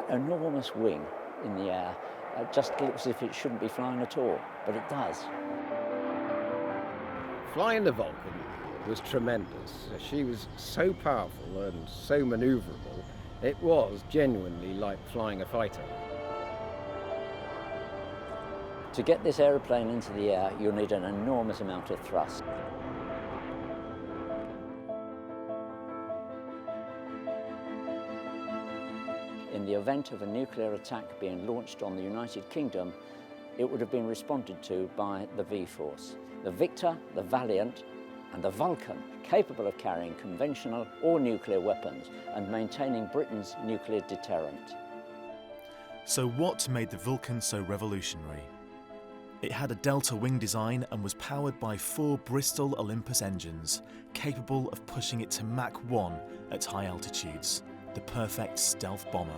that enormous wing in the air just looks as if it shouldn't be flying at all, but it does. Flying the Vulcan was tremendous. She was so powerful and so manoeuvrable, it was genuinely like flying a fighter. To get this aeroplane into the air, you'll need an enormous amount of thrust. In the event of a nuclear attack being launched on the United Kingdom, it would have been responded to by the V-Force. The Victor, the Valiant, and the Vulcan, capable of carrying conventional or nuclear weapons and maintaining Britain's nuclear deterrent. So what made the Vulcan so revolutionary? It had a delta wing design and was powered by 4 Bristol Olympus engines, capable of pushing it to Mach 1 at high altitudes, the perfect stealth bomber.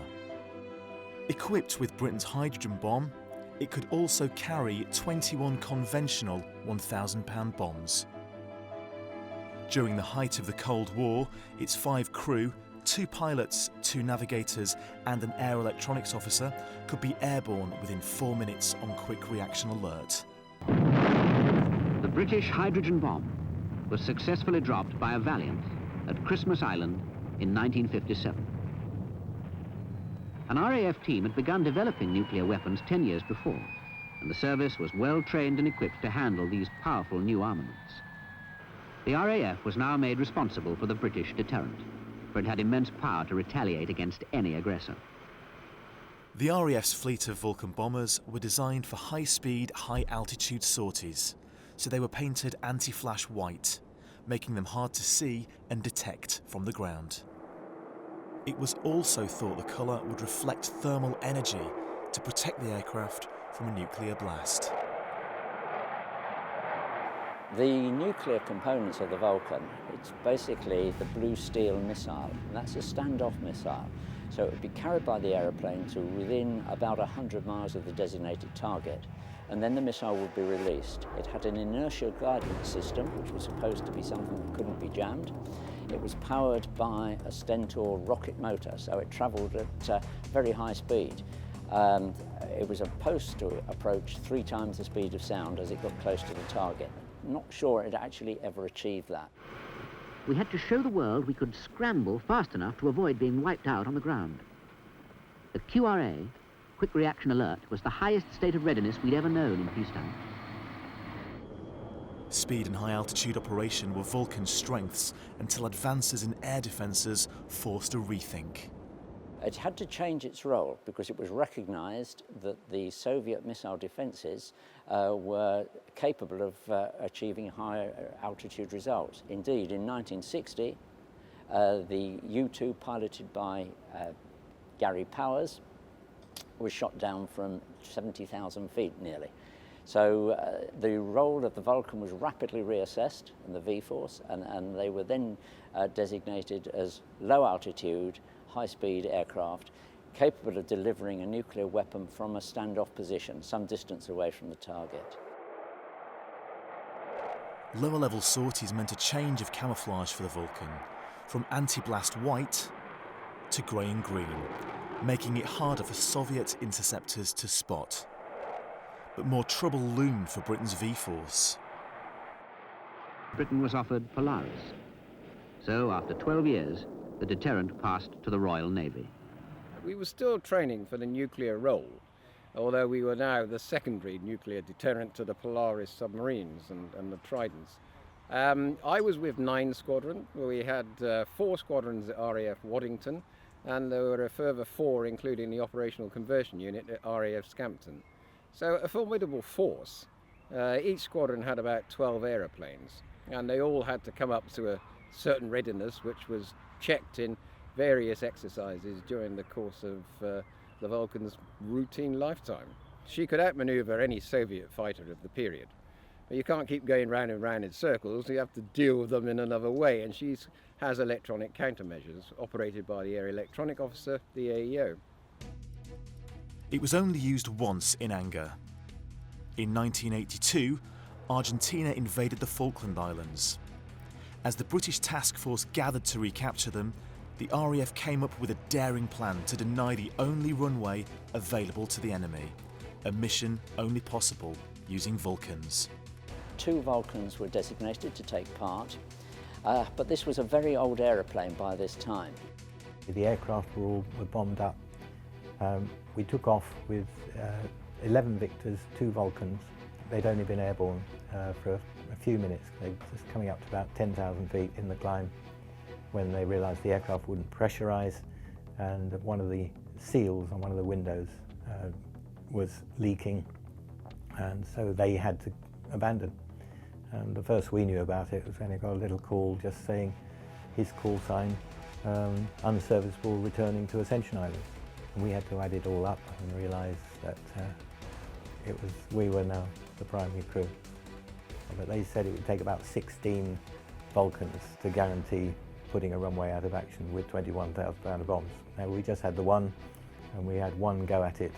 Equipped with Britain's hydrogen bomb, it could also carry 21 conventional 1,000-pound bombs. During the height of the Cold War, its 5 crew, 2 pilots, 2 navigators and an air electronics officer could be airborne within 4 minutes on quick reaction alert. The British hydrogen bomb was successfully dropped by a Valiant at Christmas Island in 1957. An RAF team had begun developing nuclear weapons 10 years before, and the service was well trained and equipped to handle these powerful new armaments. The RAF was now made responsible for the British deterrent, for it had immense power to retaliate against any aggressor. The RAF's fleet of Vulcan bombers were designed for high-speed, high-altitude sorties, so they were painted anti-flash white, making them hard to see and detect from the ground. It was also thought the colour would reflect thermal energy to protect the aircraft from a nuclear blast. The nuclear components of the Vulcan, it's basically the blue steel missile, and that's a standoff missile. So it would be carried by the aeroplane to within about 100 miles of the designated target, and then the missile would be released. It had an inertial guidance system, which was supposed to be something that couldn't be jammed. It was powered by a Stentor rocket motor, so it travelled at very high speed. It was supposed to approach 3 times the speed of sound as it got close to the target. Not sure it actually ever achieved that. We had to show the world we could scramble fast enough to avoid being wiped out on the ground. The QRA, Quick Reaction Alert, was the highest state of readiness we'd ever known in peacetime. Speed and high-altitude operation were Vulcan's strengths until advances in air defences forced a rethink. It had to change its role because it was recognised that the Soviet missile defences were capable of achieving higher altitude results. Indeed, in 1960, the U-2 piloted by Gary Powers was shot down from 70,000 feet nearly. So the role of the Vulcan was rapidly reassessed in the V-Force, and they were then designated as low altitude, high-speed aircraft capable of delivering a nuclear weapon from a standoff position some distance away from the target. Lower-level sorties meant a change of camouflage for the Vulcan, from anti-blast white to grey and green, making it harder for Soviet interceptors to spot. But more trouble loomed for Britain's V-Force. Britain was offered Polaris. So after 12 years, the deterrent passed to the Royal Navy. We were still training for the nuclear role, although we were now the secondary nuclear deterrent to the Polaris submarines and the Tridents. I was with 9 Squadron, where we had 4 squadrons at RAF Waddington, and there were a further 4, including the Operational Conversion Unit at RAF Scampton. So a formidable force. Each squadron had about 12 aeroplanes, and they all had to come up to a certain readiness, which was checked in various exercises during the course of the Vulcan's routine lifetime. She could outmaneuver any Soviet fighter of the period. But you can't keep going round and round in circles, you have to deal with them in another way, and she has electronic countermeasures operated by the Air Electronic Officer, the AEO. It was only used once in anger. In 1982, Argentina invaded the Falkland Islands. As the British task force gathered to recapture them, the RAF came up with a daring plan to deny the only runway available to the enemy, a mission only possible using Vulcans. 2 Vulcans were designated to take part, but this was a very old aeroplane by this time. The aircraft were bombed up. We took off with 11 Victors, 2 Vulcans. They'd only been airborne for a few minutes. They were just coming up to about 10,000 feet in the climb when they realised the aircraft wouldn't pressurise, and one of the seals on one of the windows was leaking, and so they had to abandon. And the first we knew about it was when he got a little call just saying his call sign, unserviceable, returning to Ascension Island. And we had to add it all up and realise that we were now the primary crew. But they said it would take about 16 Vulcans to guarantee putting a runway out of action with 21,000 pound of bombs. Now we just had the one, and we had one go at it.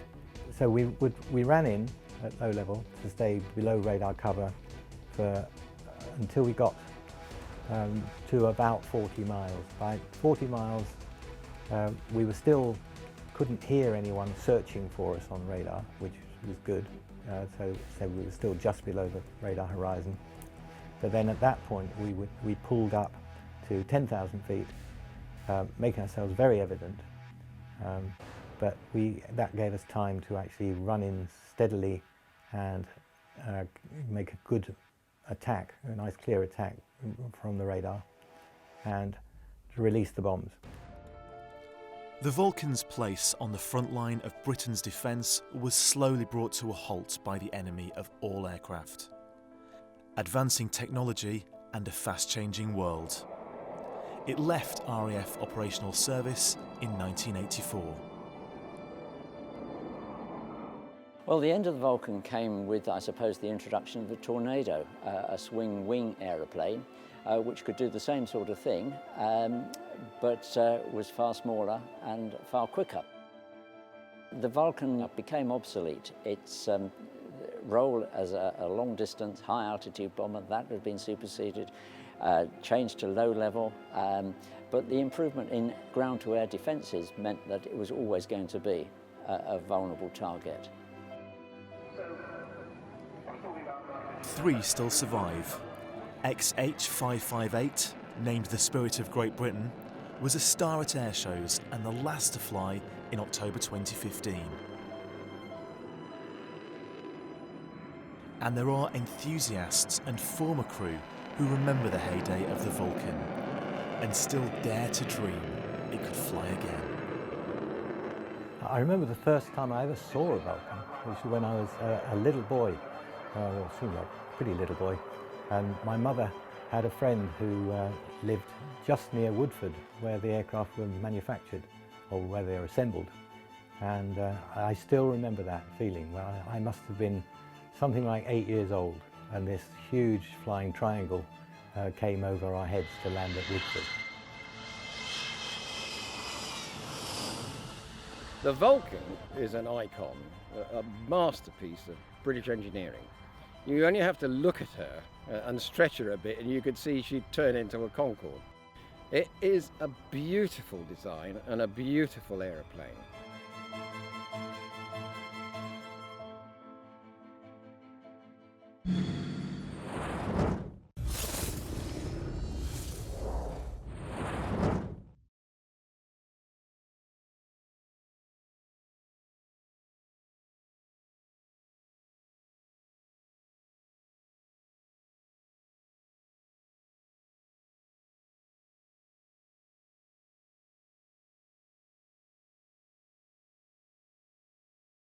So we ran in at low level to stay below radar cover until we got to about 40 miles. By 40 miles, we couldn't hear anyone searching for us on radar, which was good. So we were still just below the radar horizon. But then at that point, we pulled up to 10,000 feet, making ourselves very evident. But that gave us time to actually run in steadily and make a good attack, a nice clear attack from the radar, and to release the bombs. The Vulcan's place on the front line of Britain's defence was slowly brought to a halt by the enemy of all aircraft. Advancing technology and a fast-changing world. It left RAF operational service in 1984. Well, the end of the Vulcan came with, I suppose, the introduction of the Tornado, a swing-wing aeroplane, which could do the same sort of thing, but was far smaller and far quicker. The Vulcan became obsolete. Its role as a long-distance, high-altitude bomber, that had been superseded, changed to low level, but the improvement in ground-to-air defences meant that it was always going to be a vulnerable target. 3 still survive. XH-558, named the Spirit of Great Britain, was a star at air shows and the last to fly in October 2015. And there are enthusiasts and former crew who remember the heyday of the Vulcan and still dare to dream it could fly again. I remember the first time I ever saw a Vulcan, which was when I was a little boy, well, it seemed like a pretty little boy, and my mother had a friend who lived just near Woodford, where the aircraft were manufactured, or where they were assembled. And I still remember that feeling. Well, I must have been something like 8 years old, and this huge flying triangle came over our heads to land at Woodford. The Vulcan is an icon, a masterpiece of British engineering. You only have to look at her and stretch her a bit and you could see she'd turn into a Concorde. It is a beautiful design and a beautiful aeroplane.